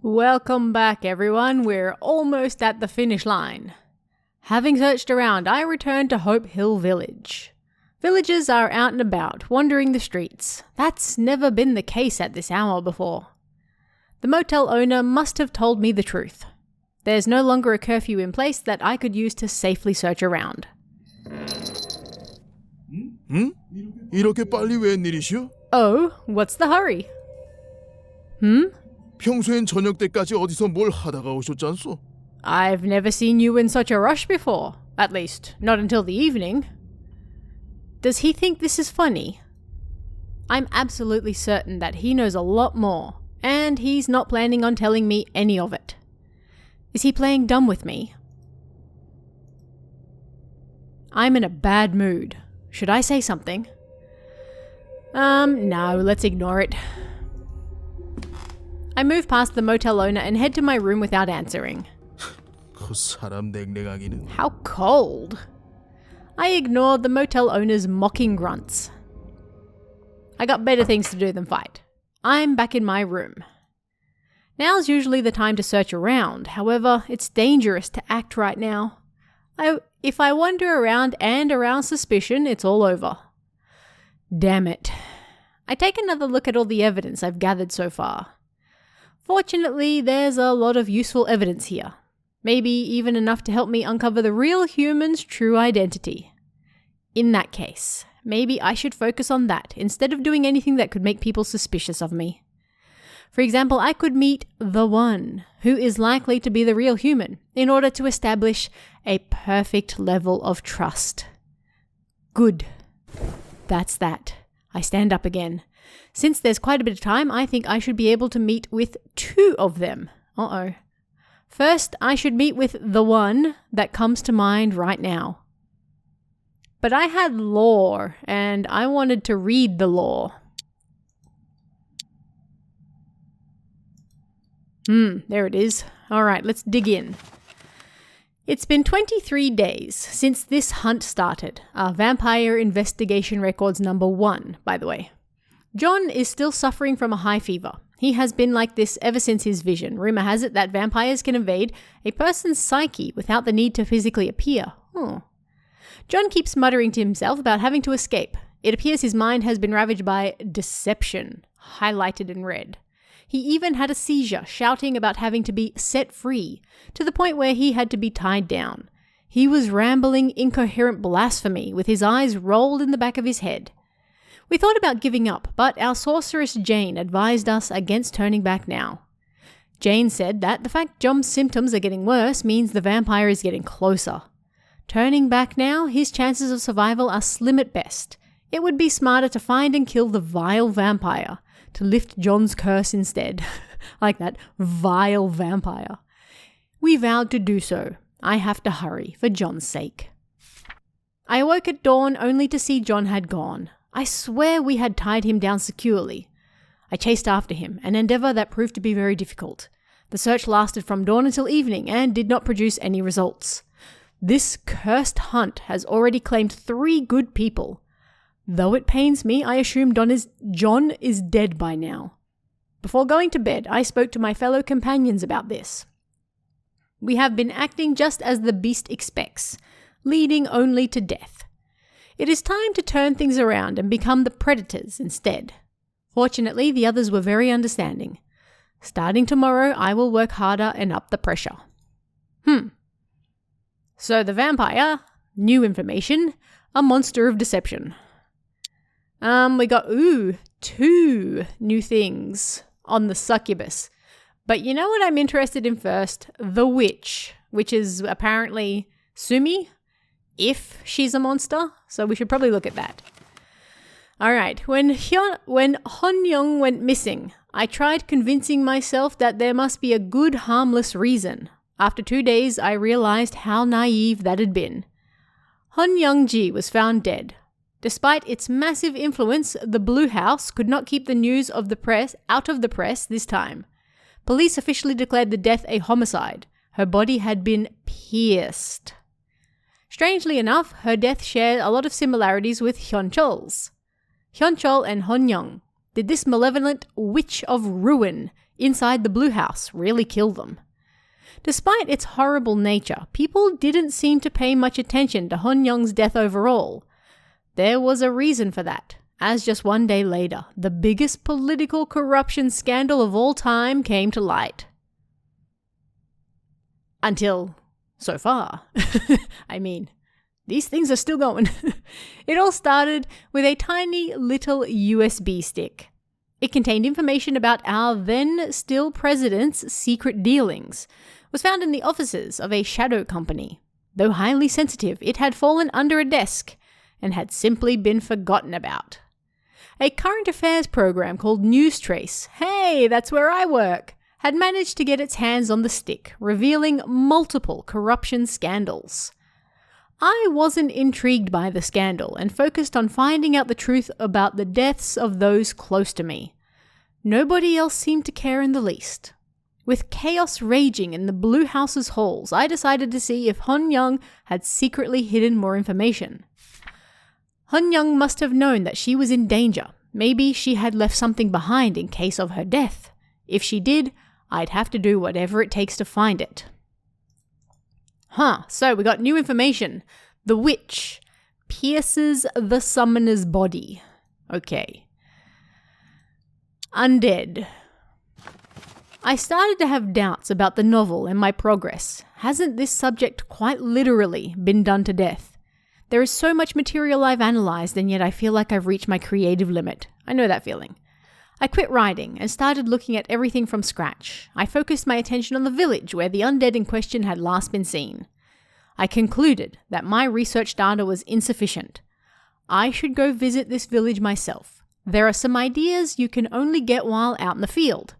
Welcome back, everyone. We're almost at the finish line. Having searched around, I returned to Hope Hill Village. Villagers are out and about, wandering the streets. That's never been the case at this hour before. The motel owner must have told me the truth. There's no longer a curfew in place that I could use to safely search around. 이렇게 빨리 웬일이시오? Oh, what's the hurry? 평소엔 저녁 때까지 어디서 뭘 하다가 오셨잖소? I've never seen you in such a rush before. At least, not until the evening. Does he think this is funny? I'm absolutely certain that he knows a lot more, and he's not planning on telling me any of it. Is he playing dumb with me? I'm in a bad mood. Should I say something? No, let's ignore it. I move past the motel owner and head to my room without answering. 그 사람 냉랭하기는. How cold. I ignored the motel owner's mocking grunts. I got better things to do than fight. I'm back in my room. Now's usually the time to search around. However, it's dangerous to act right now. If I wander around and arouse suspicion, it's all over. Damn it. I take another look at all the evidence I've gathered so far. Fortunately, there's a lot of useful evidence here. Maybe even enough to help me uncover the real human's true identity. In that case, maybe I should focus on that instead of doing anything that could make people suspicious of me. For example, I could meet the one who is likely to be the real human in order to establish a perfect level of trust. Good. That's that. I stand up again. Since there's quite a bit of time, I think I should be able to meet with two of them. Uh-oh. First, I should meet with the one that comes to mind right now. But I had lore, and I wanted to read the lore. There it is. All right, let's dig in. It's been 23 days since this hunt started. Vampire Investigation Records number 1, by the way. John is still suffering from a high fever. He has been like this ever since his vision. Rumor has it that vampires can invade a person's psyche without the need to physically appear. John keeps muttering to himself about having to escape. It appears his mind has been ravaged by deception, highlighted in red. He even had a seizure, shouting about having to be set free, to the point where he had to be tied down. He was rambling incoherent blasphemy with his eyes rolled in the back of his head. We thought about giving up, but our sorceress Jane advised us against turning back now. Jane said that the fact John's symptoms are getting worse means the vampire is getting closer. Turning back now, his chances of survival are slim at best. It would be smarter to find and kill the vile vampire, to lift John's curse instead. Like that, vile vampire. We vowed to do so. I have to hurry, for John's sake. I awoke at dawn only to see John had gone. I swear we had tied him down securely. I chased after him, an endeavour that proved to be very difficult. The search lasted from dawn until evening and did not produce any results. This cursed hunt has already claimed 3 good people. Though it pains me, I assume John is dead by now. Before going to bed, I spoke to my fellow companions about this. We have been acting just as the beast expects, leading only to death. It is time to turn things around and become the predators instead. Fortunately, the others were very understanding. Starting tomorrow, I will work harder and up the pressure. So the vampire, new information, a monster of deception. We got, 2 new things on the Succubus. But you know what I'm interested in first? The witch, which is apparently Sumi, if she's a monster. So we should probably look at that. All right, when Hon-young went missing, I tried convincing myself that there must be a good, harmless reason. After 2 days, I realized how naive that had been. Hon-young-ji was found dead. Despite its massive influence, the Blue House could not keep the news of the press out of the press this time. Police officially declared the death a homicide. Her body had been pierced. Strangely enough, her death shared a lot of similarities with Hyun-chul's. Hyun-chul and Hon-young. Did this malevolent witch of ruin inside the Blue House really kill them? Despite its horrible nature, people didn't seem to pay much attention to Hon Young's death overall. There was a reason for that, as just one day later, the biggest political corruption scandal of all time came to light. Until so far. I mean, these things are still going. It all started with a tiny little USB stick. It contained information about our then still president's secret dealings. It was found in the offices of a shadow company. Though highly sensitive, it had fallen under a desk and had simply been forgotten about. A current affairs program called News Trace, hey, that's where I work, had managed to get its hands on the stick, revealing multiple corruption scandals. I wasn't intrigued by the scandal and focused on finding out the truth about the deaths of those close to me. Nobody else seemed to care in the least. With chaos raging in the Blue House's halls, I decided to see if Hon Young had secretly hidden more information. Hon Young must have known that she was in danger. Maybe she had left something behind in case of her death. If she did, I'd have to do whatever it takes to find it. So we got new information. The witch pierces the summoner's body. Okay. Undead. I started to have doubts about the novel and my progress. Hasn't this subject quite literally been done to death? There is so much material I've analysed, and yet I feel like I've reached my creative limit. I know that feeling. I quit writing and started looking at everything from scratch. I focused my attention on the village where the undead in question had last been seen. I concluded that my research data was insufficient. I should go visit this village myself. There are some ideas you can only get while out in the field.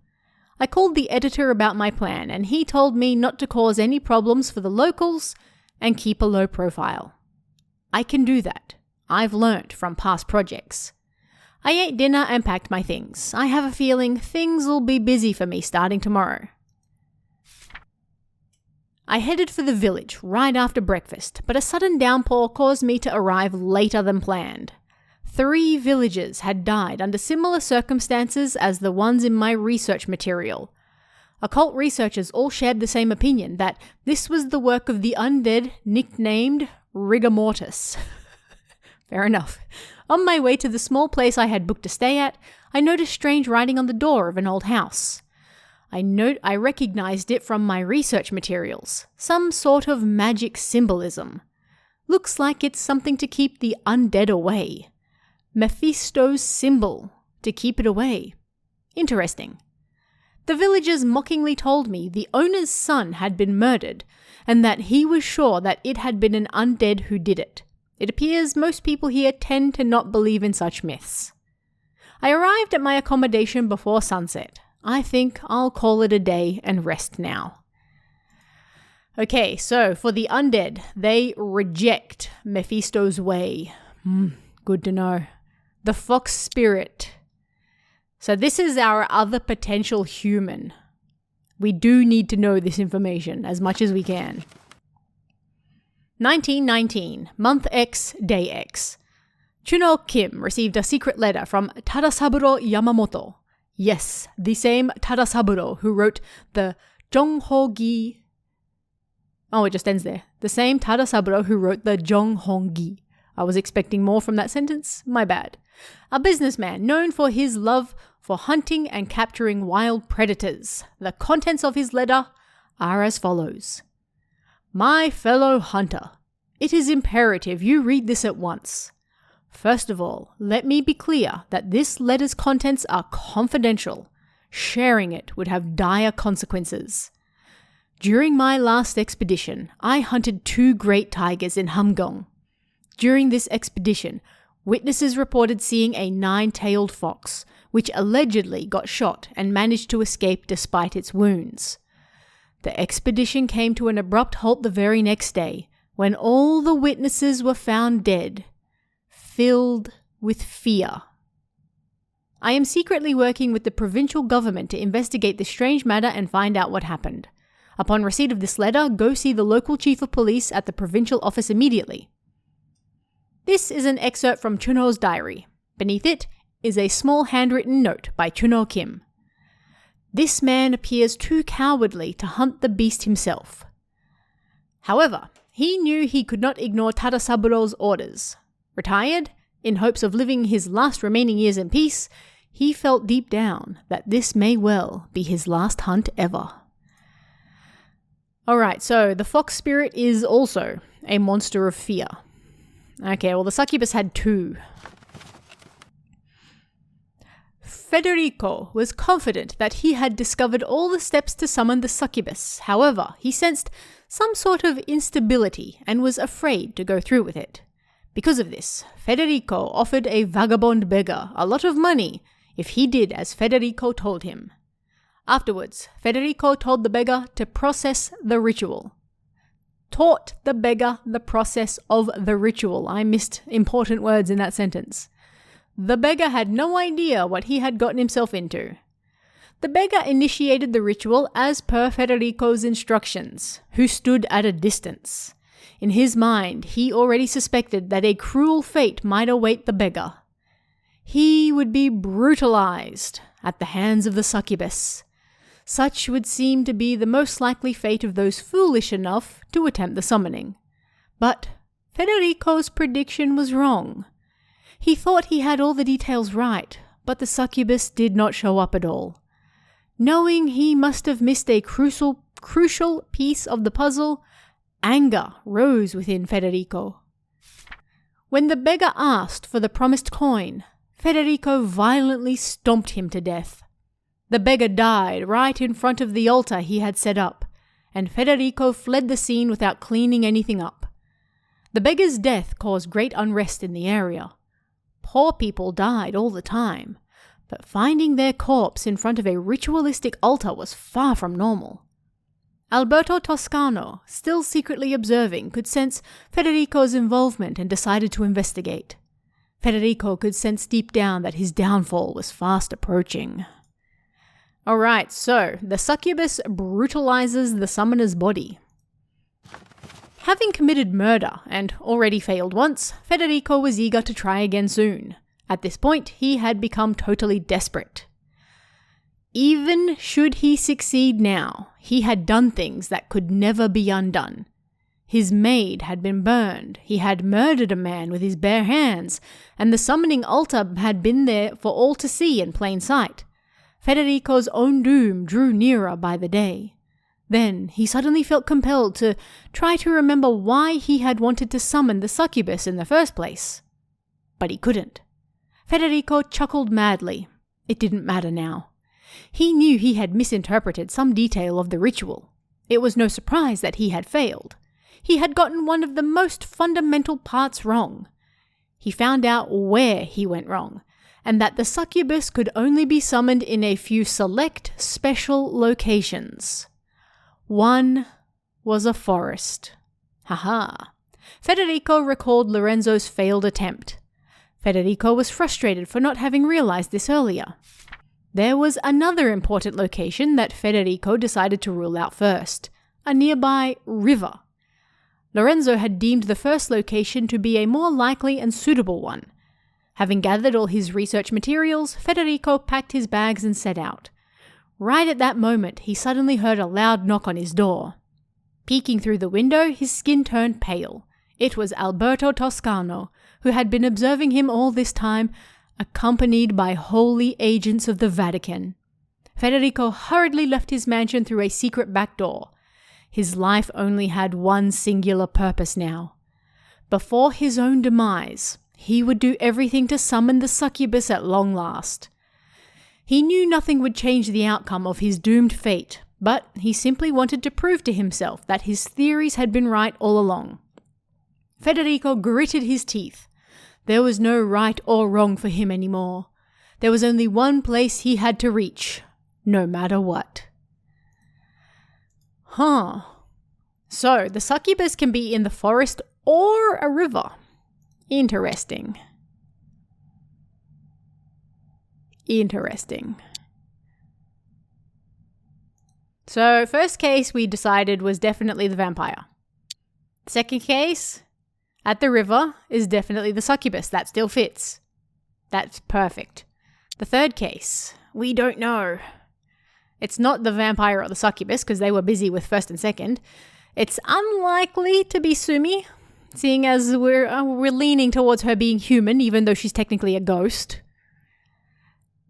I called the editor about my plan, and he told me not to cause any problems for the locals and keep a low profile. I can do that. I've learnt from past projects. I ate dinner and packed my things. I have a feeling things will be busy for me starting tomorrow. I headed for the village right after breakfast, but a sudden downpour caused me to arrive later than planned. 3 villagers had died under similar circumstances as the ones in my research material. Occult researchers all shared the same opinion, that this was the work of the undead nicknamed Rigor Mortis. Fair enough. On my way to the small place I had booked to stay at, I noticed strange writing on the door of an old house. I recognized it from my research materials. Some sort of magic symbolism. Looks like it's something to keep the undead away. Mephisto's symbol to keep it away. Interesting. The villagers mockingly told me the owner's son had been murdered, and that he was sure that it had been an undead who did it. It appears most people here tend to not believe in such myths. I arrived at my accommodation before sunset. I think I'll call it a day and rest now. Okay, so for the undead, they reject Mephisto's way. Good to know. The fox spirit. So this is our other potential human. We do need to know this information as much as we can. 1919, month X, day X. Chuno Kim received a secret letter from Tadasaburo Yamamoto. Yes, the same Tadasaburo who wrote the Jonghongi. Oh, it just ends there. The same Tadasaburo who wrote the Jonghongi. I was expecting more from that sentence. My bad. A businessman known for his love for hunting and capturing wild predators. The contents of his letter are as follows. My fellow hunter, it is imperative you read this at once. First of all, let me be clear that this letter's contents are confidential. Sharing it would have dire consequences. During my last expedition, I hunted 2 great tigers in Hamgong. During this expedition, witnesses reported seeing a 9-tailed fox, which allegedly got shot and managed to escape despite its wounds. The expedition came to an abrupt halt the very next day, when all the witnesses were found dead, filled with fear. I am secretly working with the provincial government to investigate this strange matter and find out what happened. Upon receipt of this letter, go see the local chief of police at the provincial office immediately. This is an excerpt from Chuno's diary. Beneath it, is a small handwritten note by Chuno Kim. This man appears too cowardly to hunt the beast himself. However, he knew he could not ignore Tadasaburo's orders. Retired, in hopes of living his last remaining years in peace, he felt deep down that this may well be his last hunt ever. Alright, so the fox spirit is also a monster of fear. Okay, well the succubus had two. Federico was confident that he had discovered all the steps to summon the succubus. However, he sensed some sort of instability and was afraid to go through with it. Because of this, Federico offered a vagabond beggar a lot of money if he did as Federico told him. Afterwards, Federico told the beggar to process the ritual. Taught the beggar the process of the ritual. I missed important words in that sentence. The beggar had no idea what he had gotten himself into. The beggar initiated the ritual as per Federico's instructions, who stood at a distance. In his mind, he already suspected that a cruel fate might await the beggar. He would be brutalized at the hands of the succubus. Such would seem to be the most likely fate of those foolish enough to attempt the summoning. But Federico's prediction was wrong. He thought he had all the details right, but the succubus did not show up at all. Knowing he must have missed a crucial piece of the puzzle, anger rose within Federico. When the beggar asked for the promised coin, Federico violently stomped him to death. The beggar died right in front of the altar he had set up, and Federico fled the scene without cleaning anything up. The beggar's death caused great unrest in the area. Poor people died all the time, but finding their corpse in front of a ritualistic altar was far from normal. Alberto Toscano, still secretly observing, could sense Federico's involvement and decided to investigate. Federico could sense deep down that his downfall was fast approaching. Alright, so the succubus brutalizes the summoner's body. Having committed murder and already failed once, Federico was eager to try again soon. At this point, he had become totally desperate. Even should he succeed now, he had done things that could never be undone. His maid had been burned, he had murdered a man with his bare hands, and the summoning altar had been there for all to see in plain sight. Federico's own doom drew nearer by the day. Then he suddenly felt compelled to try to remember why he had wanted to summon the succubus in the first place. But he couldn't. Federico chuckled madly. It didn't matter now. He knew he had misinterpreted some detail of the ritual. It was no surprise that he had failed. He had gotten one of the most fundamental parts wrong. He found out where he went wrong, and that the succubus could only be summoned in a few select, special locations. One was a forest. Haha. Federico recalled Lorenzo's failed attempt. Federico was frustrated for not having realized this earlier. There was another important location that Federico decided to rule out first, a nearby river. Lorenzo had deemed the first location to be a more likely and suitable one. Having gathered all his research materials, Federico packed his bags and set out. Right at that moment, he suddenly heard a loud knock on his door. Peeking through the window, his skin turned pale. It was Alberto Toscano, who had been observing him all this time, accompanied by holy agents of the Vatican. Federico hurriedly left his mansion through a secret back door. His life only had one singular purpose now. Before his own demise, he would do everything to summon the succubus at long last. He knew nothing would change the outcome of his doomed fate, but he simply wanted to prove to himself that his theories had been right all along. Federico gritted his teeth. There was no right or wrong for him anymore. There was only one place he had to reach, no matter what. So, the succubus can be in the forest or a river. Interesting. So, first case we decided was definitely the vampire. Second case, at the river, is definitely the succubus. That still fits. That's perfect. The third case. We don't know. It's not the vampire or the succubus because they were busy with first and second. It's unlikely to be Sumi, seeing as we're leaning towards her being human, even though she's technically a ghost.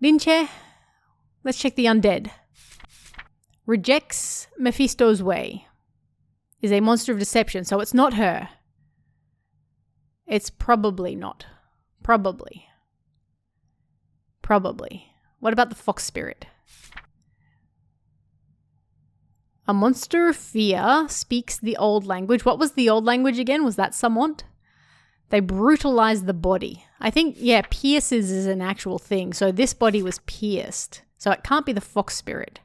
Linche, let's check the undead. Rejects Mephisto's way. Is a monster of deception, so it's not her. It's probably not. Probably. What about the fox spirit? A monster of fear speaks the old language. What was the old language again? Was that somewhat? They brutalize the body. I think, yeah, pierces is an actual thing. So this body was pierced. So it can't be the fox spirit.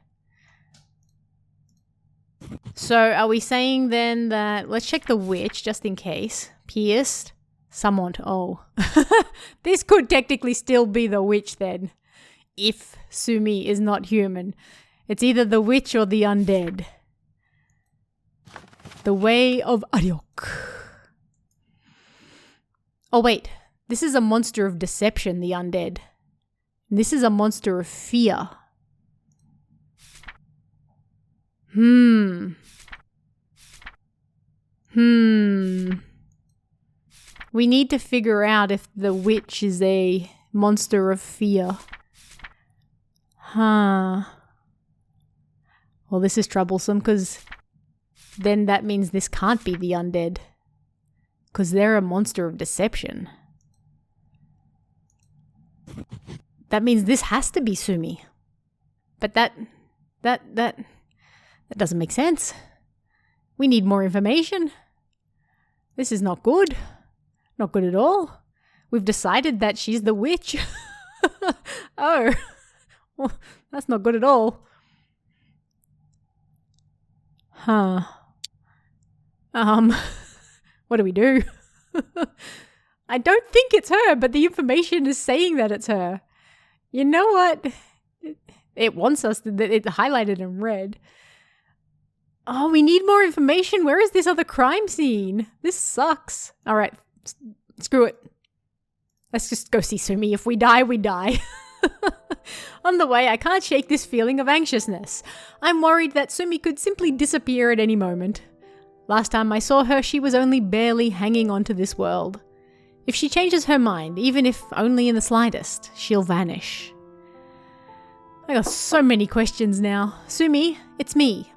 So are we saying then that, let's check the witch just in case. Pierced. Somewhat. Oh. This could technically still be the witch then. If Sumi is not human. It's either the witch or the undead. The way of Aryok. Oh wait, this is a monster of deception, the undead. This is a monster of fear. We need to figure out if the witch is a monster of fear. Well, this is troublesome because then that means this can't be the undead. Because they're a monster of deception. That means this has to be Sumi. But that doesn't make sense. We need more information. This is not good. Not good at all. We've decided that she's the witch. Oh. Well, that's not good at all. What do we do? I don't think it's her, but the information is saying that it's her. You know what? It wants us to, it's highlighted in red. Oh, we need more information. Where is this other crime scene? This sucks. All right, screw it. Let's just go see Sumi. If we die, we die. On the way, I can't shake this feeling of anxiousness. I'm worried that Sumi could simply disappear at any moment. Last time I saw her, she was only barely hanging on to this world. If she changes her mind, even if only in the slightest, she'll vanish. I got so many questions now. Sumi, it's me.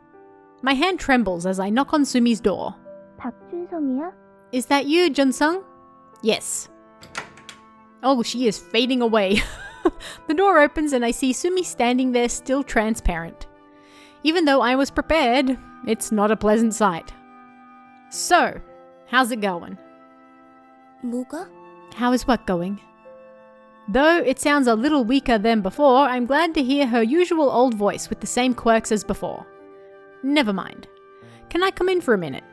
My hand trembles as I knock on Sumi's door. 박준성이야? Is that you, Junsung? Yes. Oh, she is fading away. The door opens and I see Sumi standing there still transparent. Even though I was prepared, it's not a pleasant sight. So, how's it going? 뭐가? How is what going? Though it sounds a little weaker than before, I'm glad to hear her usual old voice with the same quirks as before. Never mind. Can I come in for a minute?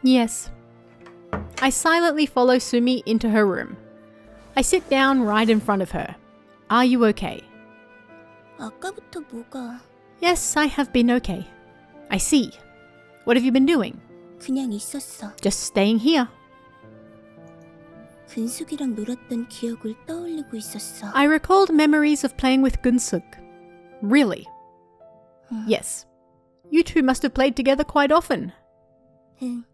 Yes. I silently follow Sumi into her room. I sit down right in front of her. Are you okay? 아까부터 뭐가? Yes, I have been okay. I see. What have you been doing? 그냥 있었어. Just staying here. 근숙이랑 놀았던 기억을 떠올리고 있었어. I recalled memories of playing with Gunsuk. Really? Yes. You two must have played together quite often. 응.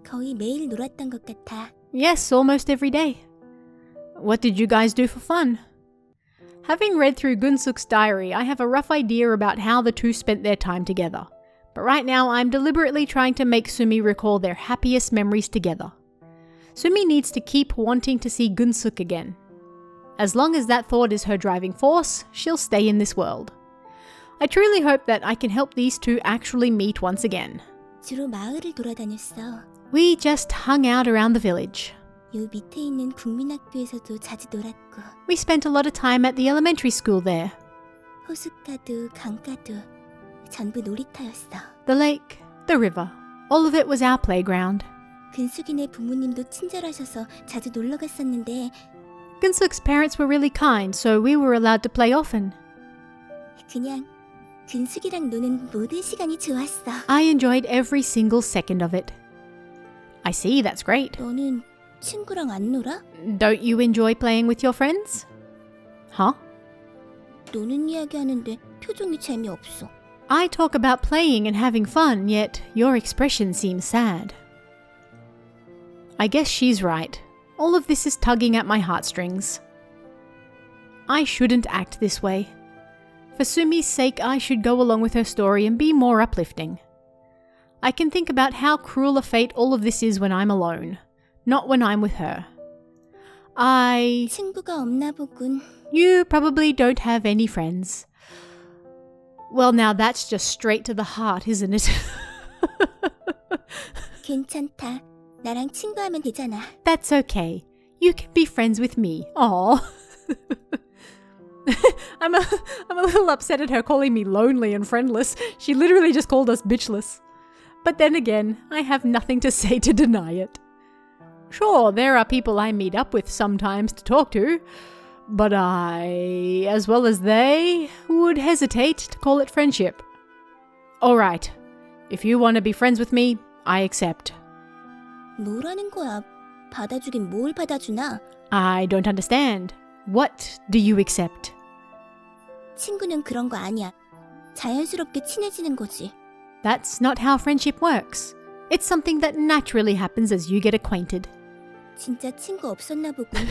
거의 매일 놀았던 것 같아. Yes, almost every day. What did you guys do for fun? Having read through Gunsuk's diary, I have a rough idea about how the two spent their time together. But right now, I'm deliberately trying to make Sumi recall their happiest memories together. Sumi needs to keep wanting to see Gunsuk again. As long as that thought is her driving force, she'll stay in this world. I truly hope that I can help these two actually meet once again. 주로 마을을 돌아다녔어. We just hung out around the village. 요 밑에 있는 국민학교에서도 자주 놀았고. We spent a lot of time at the elementary school there. 호숫가도 강가도 전부 놀이터였어. The lake, the river, all of it was our playground. 근숙이네 부모님도 친절하셔서 자주 놀러 갔었는데 Gunsuk's parents were really kind, so we were allowed to play often. 그냥 근숙이랑 노는 모든 시간이 좋았어. I enjoyed every single second of it. I see, that's great. 너는 친구랑 안 놀아? Don't you enjoy playing with your friends? Huh? 노는 이야기 하는데 표정이 재미없어. I talk about playing and having fun, yet your expression seems sad. I guess she's right. All of this is tugging at my heartstrings. I shouldn't act this way. For Sumi's sake, I should go along with her story and be more uplifting. I can think about how cruel a fate all of this is when I'm alone, not when I'm with her. 친구가 없나 보군. You probably don't have any friends. Well, now that's just straight to the heart, isn't it? 괜찮다. 나랑 친구하면 되잖아. That's okay. You can be friends with me. Aw. I'm a little upset at her calling me lonely and friendless. She literally just called us bitchless. But then again, I have nothing to say to deny it. Sure, there are people I meet up with sometimes to talk to, but I, as well as they, would hesitate to call it friendship. Alright, if you want to be friends with me, I accept. 뭐라는 거야? 받아주긴 뭘 받아주나? I don't understand. What do you accept? 친구는 그런 거 아니야. 자연스럽게 친해지는 거지. That's not how friendship works. It's something that naturally happens as you get acquainted. 진짜 친구 없었나 보군.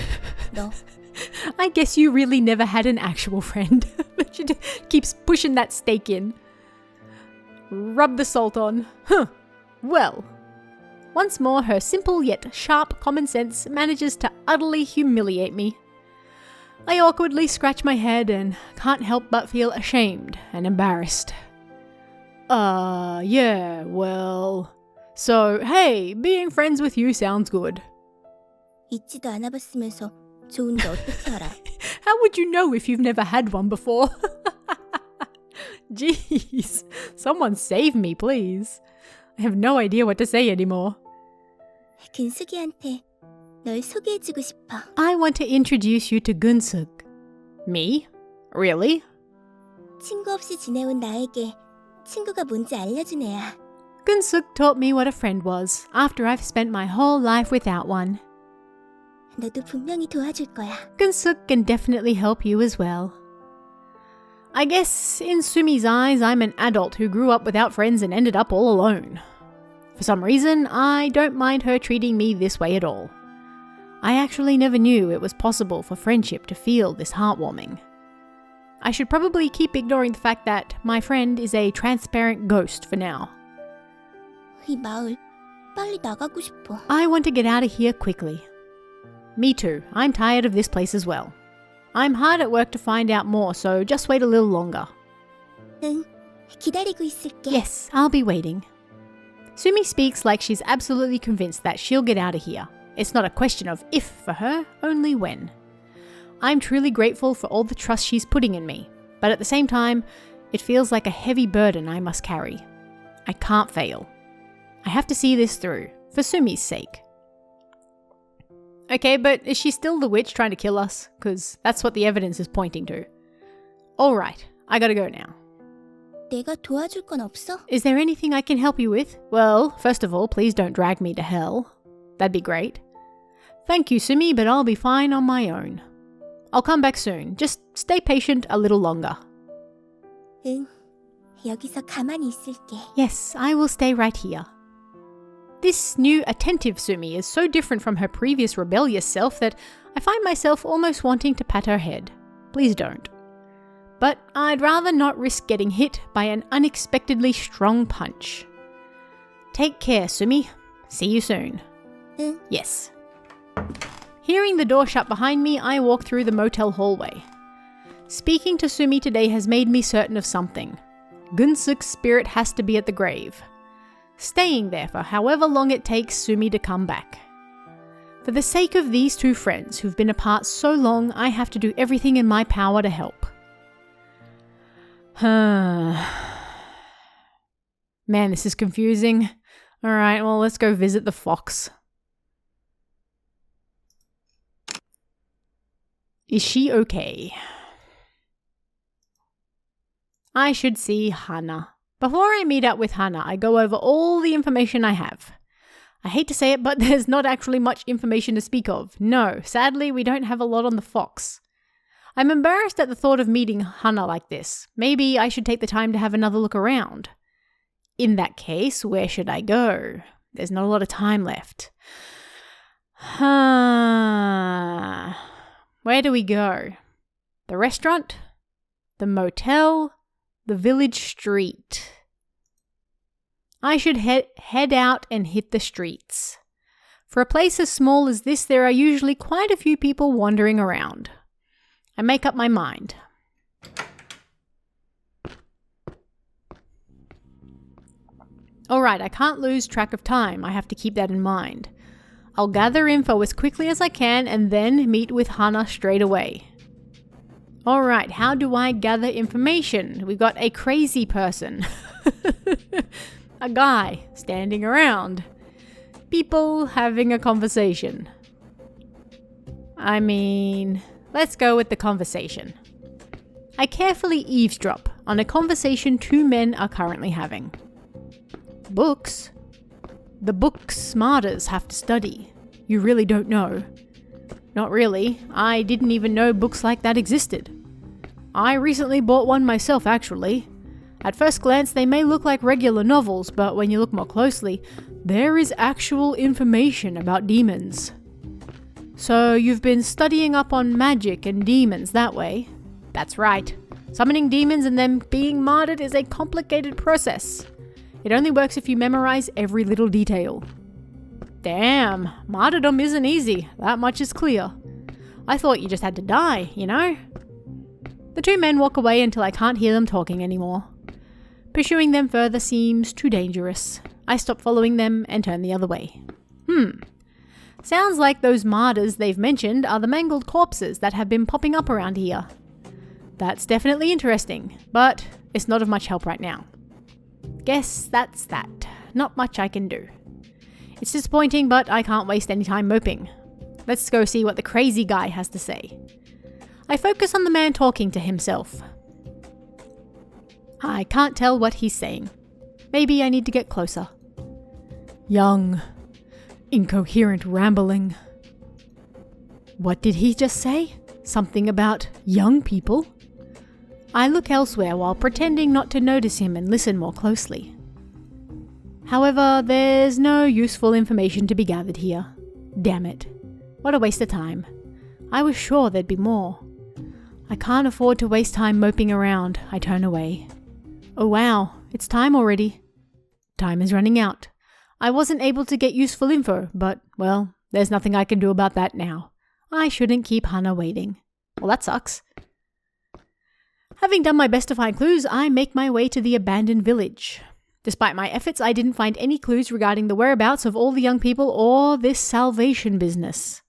너. I guess you really never had an actual friend. She keeps pushing that steak in. Rub the salt on. Huh. Well. Once more, her simple yet sharp common sense manages to utterly humiliate me. I awkwardly scratch my head and can't help but feel ashamed and embarrassed. Yeah, well... So, hey, being friends with you sounds good. 있지도 않아봤으면서 좋은데 어떻게 알아? How would you know if you've never had one before? Jeez, someone save me, please. I have no idea what to say anymore. 근숙이한테 널 소개해주고 싶어. I want to introduce you to Gunsuk. Me? Really? 친구 없이 지내온 나에게 친구가 뭔지 알려준 애야. Gunsuk taught me what a friend was after I've spent my whole life without one. 너도 분명히 도와줄 거야. Gunsuk can definitely help you as well. I guess in Sumi's eyes, I'm an adult who grew up without friends and ended up all alone. For some reason, I don't mind her treating me this way at all. I actually never knew it was possible for friendship to feel this heartwarming. I should probably keep ignoring the fact that my friend is a transparent ghost for now. 이 마을 빨리 나가고 싶어. I want to get out of here quickly. Me too. I'm tired of this place as well. I'm hard at work to find out more, so just wait a little longer. 응, 기다리고 있을게. Yes, I'll be waiting. Sumi speaks like she's absolutely convinced that she'll get out of here. It's not a question of if for her, only when. I'm truly grateful for all the trust she's putting in me, but at the same time, it feels like a heavy burden I must carry. I can't fail. I have to see this through, for Sumi's sake. Okay, but is she still the witch trying to kill us? Because that's what the evidence is pointing to. Alright, I gotta go now. 내가 도와줄 건 없어? Is there anything I can help you with? Well, first of all, please don't drag me to hell. That'd be great. Thank you, Sumi, but I'll be fine on my own. I'll come back soon. Just stay patient a little longer. 응, 여기서 가만히 있을게. Yes, I will stay right here. This new attentive Sumi is so different from her previous rebellious self that I find myself almost wanting to pat her head. Please don't. But I'd rather not risk getting hit by an unexpectedly strong punch. Take care, Sumi. See you soon. 응. Yes. Hearing the door shut behind me, I walk through the motel hallway. Speaking to Sumi today has made me certain of something. Gunsuk's spirit has to be at the grave. Staying there for however long it takes Sumi to come back. For the sake of these two friends who've been apart so long, I have to do everything in my power to help. Man, this is confusing. Alright, well, let's go visit the fox. Is she okay? I should see Hana. Before I meet up with Hana, I go over all the information I have. I hate to say it, but there's not actually much information to speak of. No, sadly, we don't have a lot on the fox. I'm embarrassed at the thought of meeting Hana like this. Maybe I should take the time to have another look around. In that case, where should I go? There's not a lot of time left. Where do we go? The restaurant? The motel? The village street? I should head out and hit the streets. For a place as small as this, there are usually quite a few people wandering around. I make up my mind. Alright, I can't lose track of time. I have to keep that in mind. I'll gather info as quickly as I can and then meet with Hana straight away. Alright, how do I gather information? We've got a crazy person. A guy standing around. People having a conversation. I mean, let's go with the conversation. I carefully eavesdrop on a conversation two men are currently having. Books? The books martyrs have to study. You really don't know. Not really. I didn't even know books like that existed. I recently bought one myself, actually. At first glance, they may look like regular novels, but when you look more closely, there is actual information about demons. So you've been studying up on magic and demons that way? That's right. Summoning demons and them being martyred is a complicated process. It only works if you memorize every little detail. Damn, martyrdom isn't easy, that much is clear. I thought you just had to die, you know? The two men walk away until I can't hear them talking anymore. Pursuing them further seems too dangerous. I stop following them and turn the other way. Sounds like those martyrs they've mentioned are the mangled corpses that have been popping up around here. That's definitely interesting, but it's not of much help right now. Guess that's that. Not much I can do. It's disappointing, but I can't waste any time moping. Let's go see what the crazy guy has to say. I focus on the man talking to himself. I can't tell what he's saying. Maybe I need to get closer. Young, incoherent rambling. What did he just say? Something about young people? I look elsewhere while pretending not to notice him and listen more closely. However, there's no useful information to be gathered here. Damn it. What a waste of time. I was sure there'd be more. I can't afford to waste time moping around. I turn away. Oh wow, it's time already. Time is running out. I wasn't able to get useful info, but, well, there's nothing I can do about that now. I shouldn't keep Hana waiting. Well, that sucks. Having done my best to find clues, I make my way to the abandoned village. Despite my efforts, I didn't find any clues regarding the whereabouts of all the young people or this salvation business.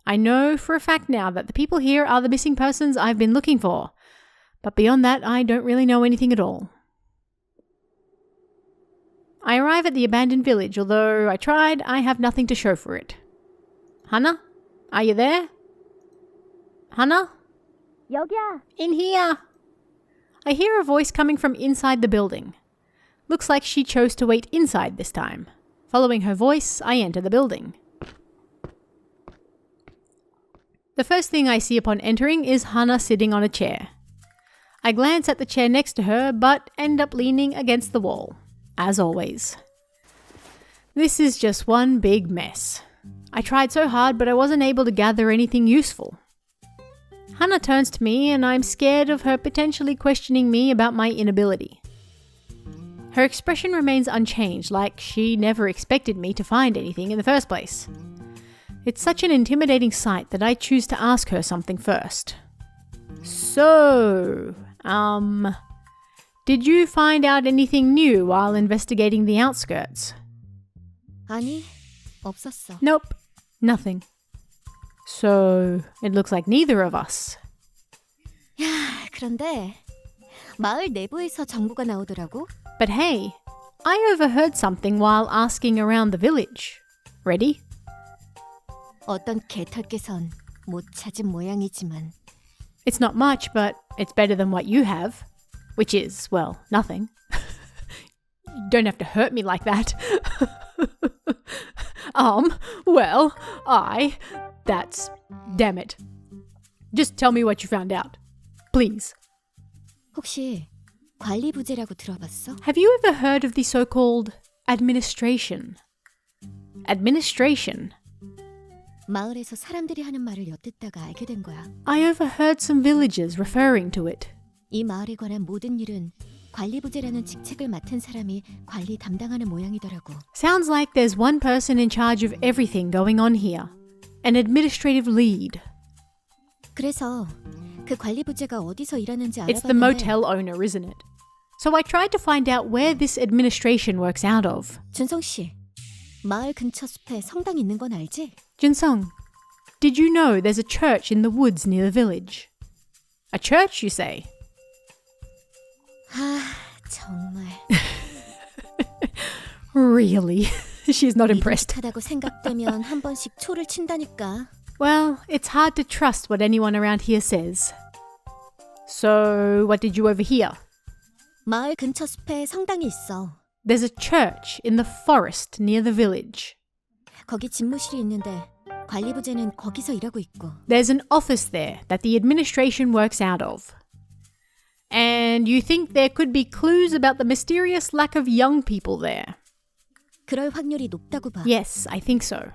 I know for a fact now that the people here are the missing persons I've been looking for, but beyond that, I don't really know anything at all. I arrive at the abandoned village, although I tried, I have nothing to show for it. Hana? Are you there? Hana? 여기야. In here! I hear a voice coming from inside the building. Looks like she chose to wait inside this time. Following her voice, I enter the building. The first thing I see upon entering is Hana sitting on a chair. I glance at the chair next to her, but end up leaning against the wall, as always. This is just one big mess. I tried so hard, but I wasn't able to gather anything useful. Hana turns to me, and I'm scared of her potentially questioning me about my inability. Her expression remains unchanged, like she never expected me to find anything in the first place. It's such an intimidating sight that I choose to ask her something first. So, did you find out anything new while investigating the outskirts? 아니, 없었어. Nope, nothing. So, it looks like neither of us. 야, 그런데 마을 내부에서 정보가 나오더라고. But hey, I overheard something while asking around the village. Ready? 어떤 개털개선 못 찾은 모양이지만. It's not much, but it's better than what you have. Which is, well, nothing. You don't have to hurt me like that. That's... Damn it. Just tell me what you found out. Please. 혹시 관리 부재라고 들어봤어? Have you ever heard of the so-called administration? Administration? 마을에서 사람들이 하는 말을 엿듣다가 알게 된 거야. I overheard some villagers referring to it. 이 마을에 관한 모든 일은 관리 부재라는 직책을 맡은 사람이 관리 담당하는 모양이더라고. Sounds like there's one person in charge of everything going on here. An administrative lead. 그래서 그 관리 부재가 어디서 일하는지 It's the 알아봤는데 motel owner, isn't it? So I tried to find out where this administration works out of. 준성 씨, 마을 근처 숲에 성당 있는 건 알지? Jinsung, did you know there's a church in the woods near the village? A church, you say? 아, 정말. Really? She's not impressed. 믿음직하다고 생각되면 한 번씩 초를 친다니까. Well, it's hard to trust what anyone around here says. So, what did you overhear? 마을 근처 숲에 성당이 있어. There's a church in the forest near the village. 거기 집무실이 있는데 관리 부재는 거기서 일하고 있고. There's an office there that the administration works out of. And you think there could be clues about the mysterious lack of young people there? 그럴 확률이 높다고 봐. Yes, I think so.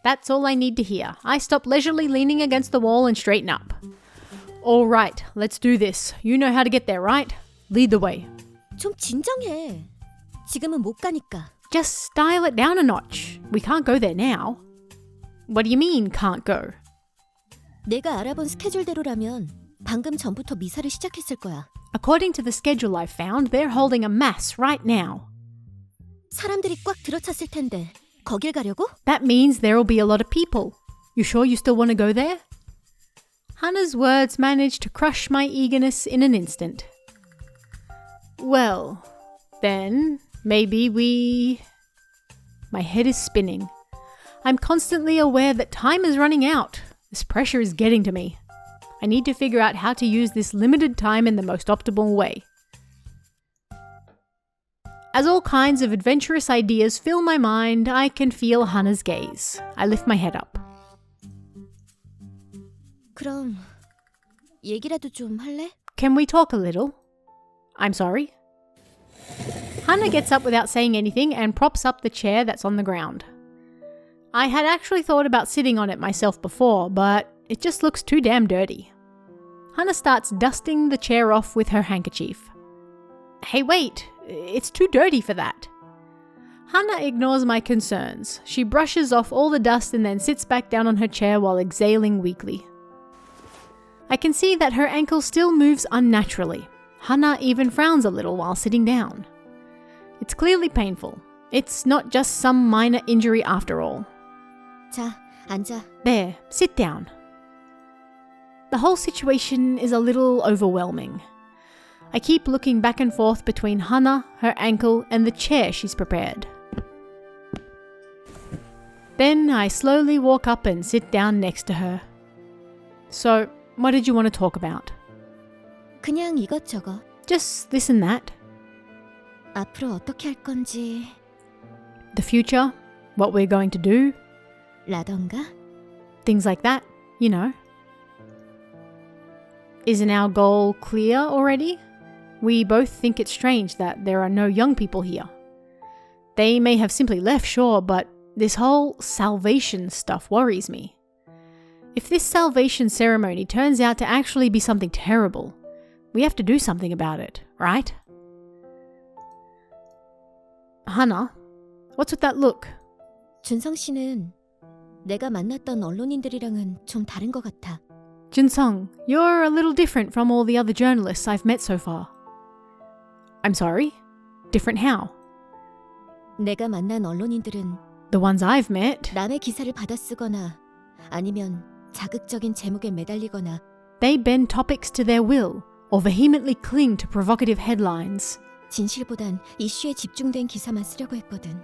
That's all I need to hear. I stop leisurely leaning against the wall and straighten up. All right, let's do this. You know how to get there, right? Lead the way. 좀 진정해. 지금은 못 가니까. Just dial it down a notch. We can't go there now. What do you mean, can't go? 내가 알아본 스케줄대로라면 방금 전부터 미사를 시작했을 거야. According to the schedule I've found, they're holding a mass right now. 사람들이 꽉 들어찼을 텐데 거길 가려고? That means there'll be a lot of people. You sure you still want to go there? Hana's words managed to crush my eagerness in an instant. Well, then, maybe we... My head is spinning. I'm constantly aware that time is running out. This pressure is getting to me. I need to figure out how to use this limited time in the most optimal way. As all kinds of adventurous ideas fill my mind, I can feel Hana's gaze. I lift my head up. 그럼 얘기라도 좀 할래? Can we talk a little? I'm sorry. Hana gets up without saying anything and props up the chair that's on the ground. I had actually thought about sitting on it myself before, but it just looks too damn dirty. Hana starts dusting the chair off with her handkerchief. Hey, wait! It's too dirty for that. Hana ignores my concerns. She brushes off all the dust and then sits back down on her chair while exhaling weakly. I can see that her ankle still moves unnaturally. Hana even frowns a little while sitting down. It's clearly painful. It's not just some minor injury after all. 자, 앉아. There, sit down. The whole situation is a little overwhelming. I keep looking back and forth between Hana, her ankle, and the chair she's prepared. Then I slowly walk up and sit down next to her. So, what did you want to talk about? 그냥 이것저것. Just this and that. 앞으로 어떻게 할 건지 The future, what we're going to do, 라던가. things like that, you know. Isn't our goal clear already? We both think it's strange that there are no young people here. They may have simply left, sure, but this whole salvation stuff worries me. If this salvation ceremony turns out to actually be something terrible, we have to do something about it, right? Hana, what's with that look? 준성 씨는 내가 만났던 언론인들이랑은 좀 다른 것 같아. Jinsung, you're a little different from all the other journalists I've met so far. I'm sorry? Different how? 내가 만난 언론인들은 The ones I've met, 남의 기사를 받아쓰거나 아니면 자극적인 제목에 매달리거나 they bend topics to their will or vehemently cling to provocative headlines 진실보단 이슈에 집중된 기사만 쓰려고 했거든.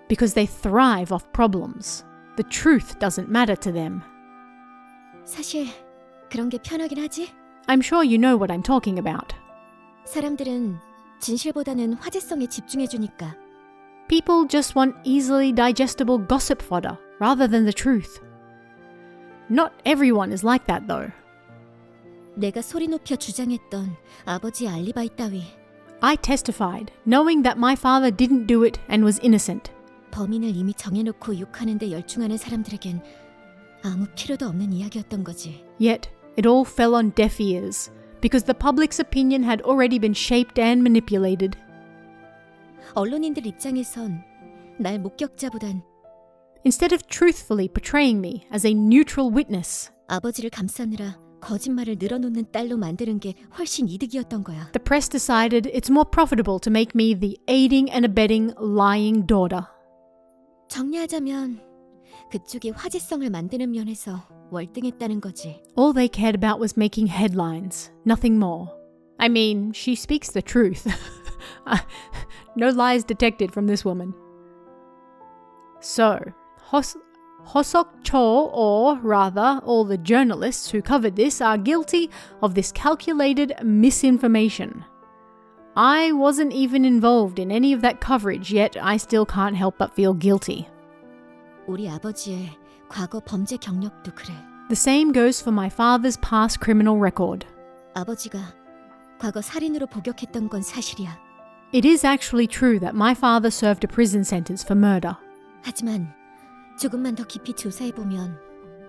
because they thrive off problems. The truth doesn't matter to them. 사실 그런 게 편하긴 하지? I'm sure you know what I'm talking about. 사람들은 진실보다는 화제성에 집중해주니까. People just want easily digestible gossip fodder rather than the truth. Not everyone is like that though. 내가 소리 높여 주장했던 아버지의 알리바이 따위. I testified, knowing that my father didn't do it and was innocent. 범인을 이미 정해놓고 욕하는 데 열중하는 사람들에겐 아무 필요도 없는 이야기였던 거지. Yet, it all fell on deaf ears, because the public's opinion had already been shaped and manipulated. 언론인들 입장에선 날 목격자보단 Instead of truthfully portraying me as a neutral witness, 아버지를 감싸느라 거짓말을 늘어놓는 딸로 만드는 게 훨씬 이득이었던 거야. the press decided it's more profitable to make me the aiding and abetting lying daughter. 정리하자면 그쪽이 화제성을 만드는 면에서 월등했다는 거지. All they cared about was making headlines, nothing more. I mean, she speaks the truth. No lies detected from this woman. So, Hosok Cho, or rather, all the journalists who covered this are guilty of this calculated misinformation. I wasn't even involved in any of that coverage, yet I still can't help but feel guilty. 우리 아버지의 과거 범죄 경력도 그래. The same goes for my father's past criminal record. 아버지가 과거 살인으로 복역했던 건 사실이야. It is actually true that my father served a prison sentence for murder. 하지만 조금만 더 깊이 조사해보면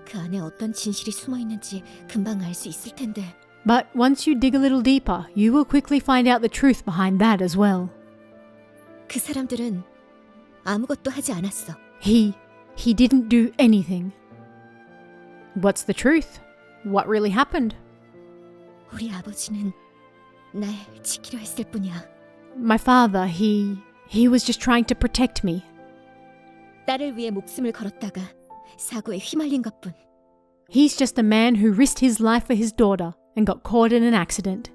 그 안에 어떤 진실이 숨어 있는지 금방 알 수 있을 텐데. But once you dig a little deeper, you will quickly find out the truth behind that as well. 그 사람들은 아무것도 하지 않았어. He didn't do anything. What's the truth? What really happened? 우리 아버지는 날 지키려 했을 뿐이야. My father, he was just trying to protect me. 딸을 위해 목숨을 걸었다가 사고에 휘말린 것뿐. He's just a man who risked his life for his daughter and got caught in an accident.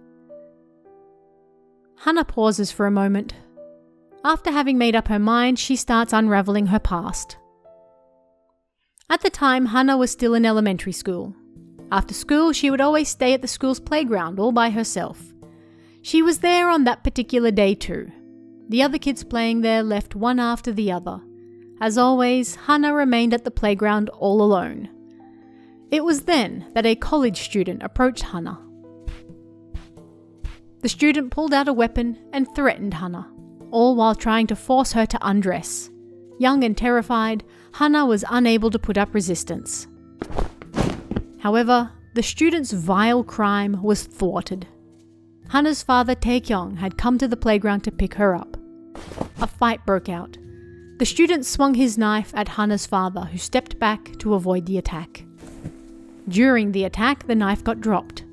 Hana pauses for a moment. After having made up her mind, she starts unraveling her past. At the time, Hana was still in elementary school. After school, she would always stay at the school's playground all by herself. She was there on that particular day too. The other kids playing there left one after the other. As always, Hana remained at the playground all alone. It was then that a college student approached Hana. The student pulled out a weapon and threatened Hana, all while trying to force her to undress. Young and terrified, Hana was unable to put up resistance. However, the student's vile crime was thwarted. Hana's father, Taekyong, had come to the playground to pick her up. A fight broke out. The student swung his knife at Hana's father, who stepped back to avoid the attack. During the attack, the knife got dropped.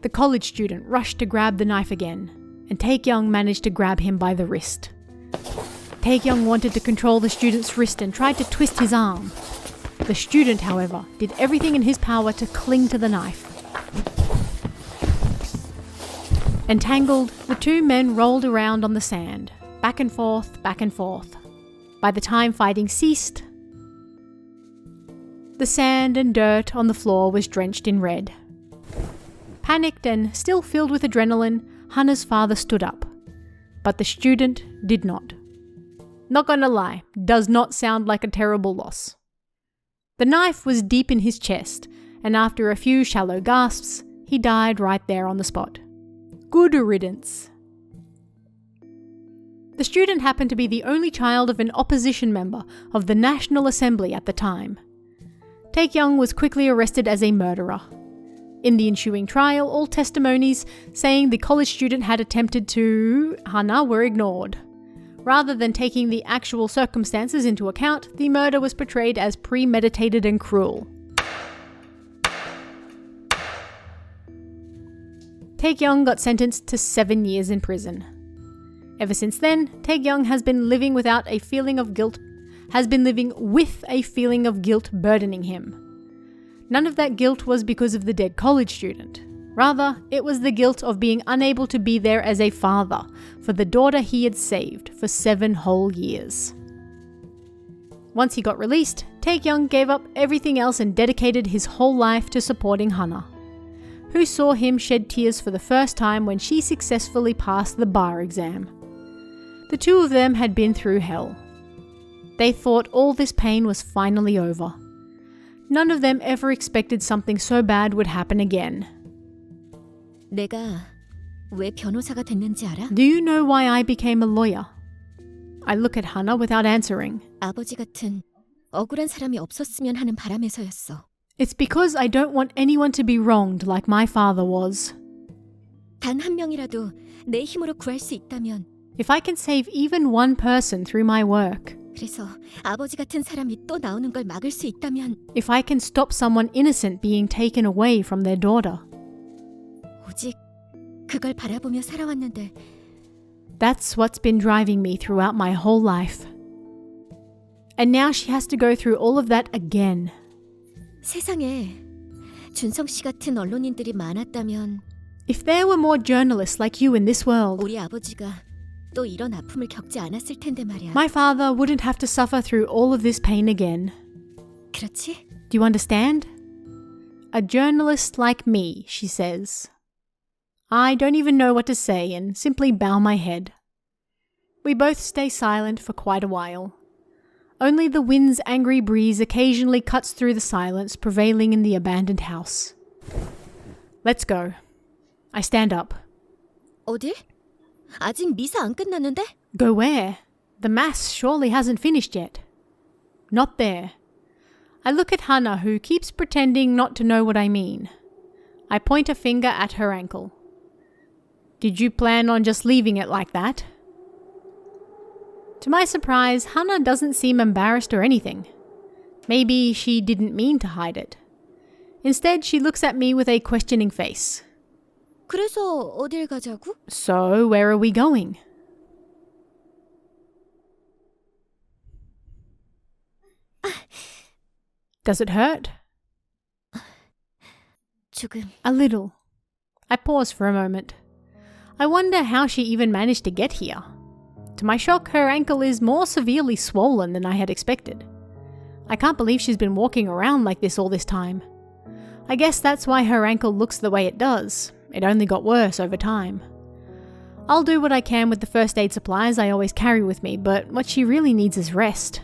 The college student rushed to grab the knife again, and Taekyong managed to grab him by the wrist. Taekyong wanted to control the student's wrist and tried to twist his arm. The student, however, did everything in his power to cling to the knife. Entangled, the two men rolled around on the sand, back and forth, back and forth. By the time fighting ceased, the sand and dirt on the floor was drenched in red. Panicked and still filled with adrenaline, Hana's father stood up. But the student did not. Not gonna lie, does not sound like a terrible loss. The knife was deep in his chest, and after a few shallow gasps, he died right there on the spot. Good riddance. The student happened to be the only child of an opposition member of the National Assembly at the time. Taekyong was quickly arrested as a murderer. In the ensuing trial, all testimonies saying the college student had attempted to Hana were ignored. Rather than taking the actual circumstances into account, the murder was portrayed as premeditated and cruel. Taekyong got sentenced to 7 years in prison. Ever since then, Taekyong has been living with a feeling of guilt burdening him. None of that guilt was because of the dead college student. Rather, it was the guilt of being unable to be there as a father for the daughter he had saved for 7 whole years. Once he got released, Taekyong gave up everything else and dedicated his whole life to supporting Hana, who saw him shed tears for the first time when she successfully passed the bar exam. The two of them had been through hell. They thought all this pain was finally over. None of them ever expected something so bad would happen again. 내가 왜 변호사가 됐는지 알아? Do you know why I became a lawyer? I look at Hana without answering. 아버지 같은 억울한 사람이 없었으면 하는 바람에서였어. It's because I don't want anyone to be wronged like my father was. 단 한 명이라도 내 힘으로 구할 수 있다면 If I can save even one person through my work, 그래서 아버지 같은 사람이 또 나오는 걸 막을 수 있다면 if I can stop someone innocent being taken away from their daughter, 오직 그걸 바라보며 살아왔는데 that's what's been driving me throughout my whole life. And now she has to go through all of that again. 세상에 준성 씨 같은 언론인들이 많았다면 If there were more journalists like you in this world, 우리 아버지가 또 이런 아픔을 겪지 않았을 텐데 말이야. my father wouldn't have to suffer through all of this pain again. 그렇지? Do you understand? A journalist like me, she says. I don't even know what to say and simply bow my head. We both stay silent for quite a while. Only the wind's angry breeze occasionally cuts through the silence prevailing in the abandoned house. Let's go. I stand up. 어딜? 아직 미사 안 끝났는데? Go where? The mass surely hasn't finished yet. Not there. I look at Hana, who keeps pretending not to know what I mean. I point a finger at her ankle. Did you plan on just leaving it like that? To my surprise, Hana doesn't seem embarrassed or anything. Maybe she didn't mean to hide it. Instead, she looks at me with a questioning face. 그래서 어딜 가자고? So, where are we going? Does it hurt? 조금. A little. I pause for a moment. I wonder how she even managed to get here. To my shock, her ankle is more severely swollen than I had expected. I can't believe she's been walking around like this all this time. I guess that's why her ankle looks the way it does. It only got worse over time. I'll do what I can with the first aid supplies I always carry with me, but what she really needs is rest.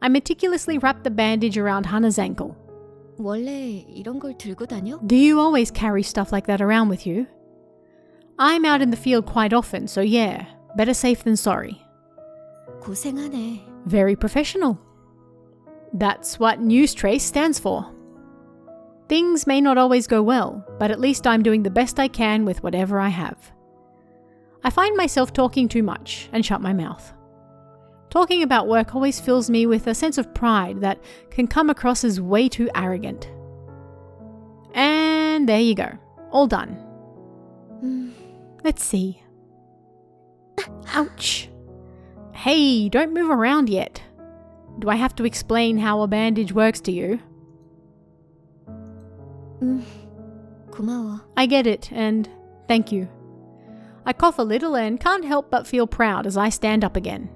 I meticulously wrap the bandage around Hana's ankle. 원래 이런 걸 들고 다녀? Do you always carry stuff like that around with you? I'm out in the field quite often, so yeah, better safe than sorry. 고생하네. Very professional. That's what News Trace stands for. Things may not always go well, but at least I'm doing the best I can with whatever I have. I find myself talking too much and shut my mouth. Talking about work always fills me with a sense of pride that can come across as way too arrogant. And there you go. All done. Let's see. Ouch. Hey, don't move around yet. Do I have to explain how a bandage works to you? 고마워. I get it, and thank you. I cough a little and can't help but feel proud as I stand up again.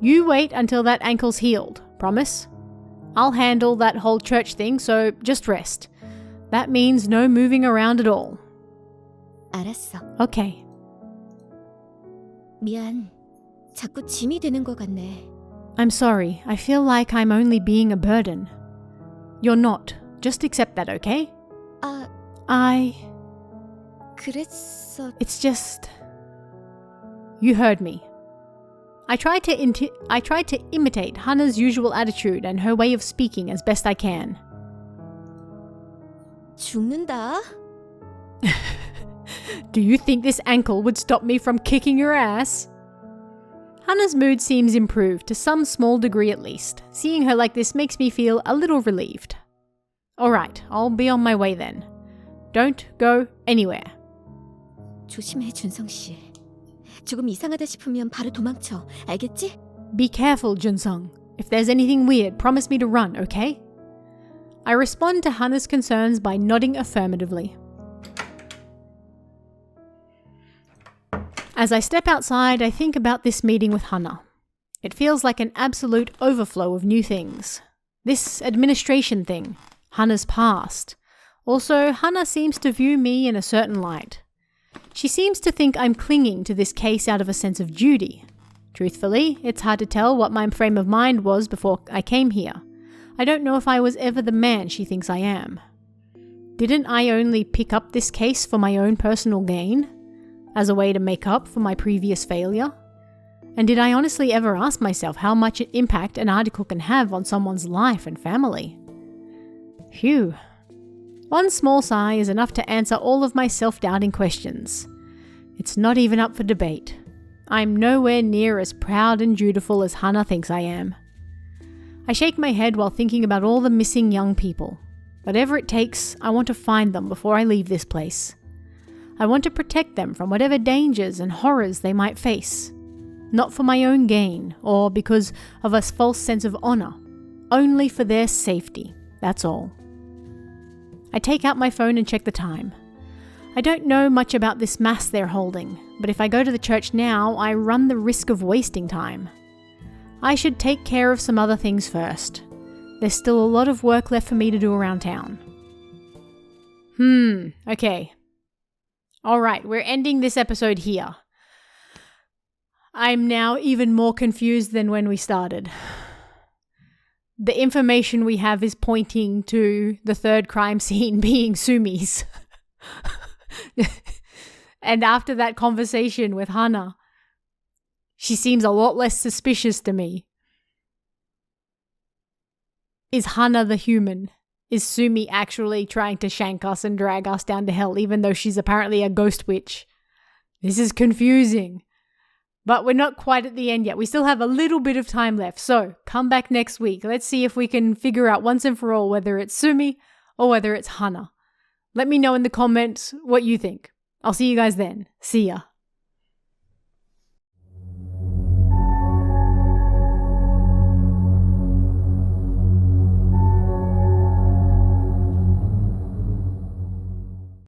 You wait until that ankle's healed, promise? I'll handle that whole church thing, so just rest. That means no moving around at all. 알았어. Okay. 미안. 자꾸 짐이 되는 것 같네. I'm sorry. I feel like I'm only being a burden. You're not. Just accept that, okay? 그랬어. It's just... You heard me. I tried to imitate Hana's usual attitude and her way of speaking as best I can. 죽는다? Do you think this ankle would stop me from kicking your ass? Hana's mood seems improved to some small degree at least. Seeing her like this makes me feel a little relieved. Alright, I'll be on my way then. Don't go anywhere. 조심해, 준성 씨. 조금 이상하다 싶으면 바로 도망쳐. 알겠지? Be careful, Junsung. If there's anything weird, promise me to run, okay? I respond to Hana's concerns by nodding affirmatively. As I step outside, I think about this meeting with Hana. It feels like an absolute overflow of new things. This administration thing, Hana's past. Also, Hana seems to view me in a certain light. She seems to think I'm clinging to this case out of a sense of duty. Truthfully, it's hard to tell what my frame of mind was before I came here. I don't know if I was ever the man she thinks I am. Didn't I only pick up this case for my own personal gain? As a way to make up for my previous failure? And did I honestly ever ask myself how much impact an article can have on someone's life and family? Phew. One small sigh is enough to answer all of my self-doubting questions. It's not even up for debate. I'm nowhere near as proud and dutiful as Hana thinks I am. I shake my head while thinking about all the missing young people. Whatever it takes, I want to find them before I leave this place. I want to protect them from whatever dangers and horrors they might face. Not for my own gain, or because of a false sense of honor. Only for their safety, that's all. I take out my phone and check the time. I don't know much about this mass they're holding, but if I go to the church now, I run the risk of wasting time. I should take care of some other things first. There's still a lot of work left for me to do around town. Okay. Alright, we're ending this episode here. I'm now even more confused than when we started. The information we have is pointing to the third crime scene being Sumi's. And after that conversation with Hana, she seems a lot less suspicious to me. Is Hana the human? Is Sumi actually trying to shank us and drag us down to hell, even though she's apparently a ghost witch? This is confusing. But we're not quite at the end yet. We still have a little bit of time left. So come back next week. Let's see if we can figure out once and for all whether it's Sumi or whether it's Hana. Let me know in the comments what you think. I'll see you guys then. See ya.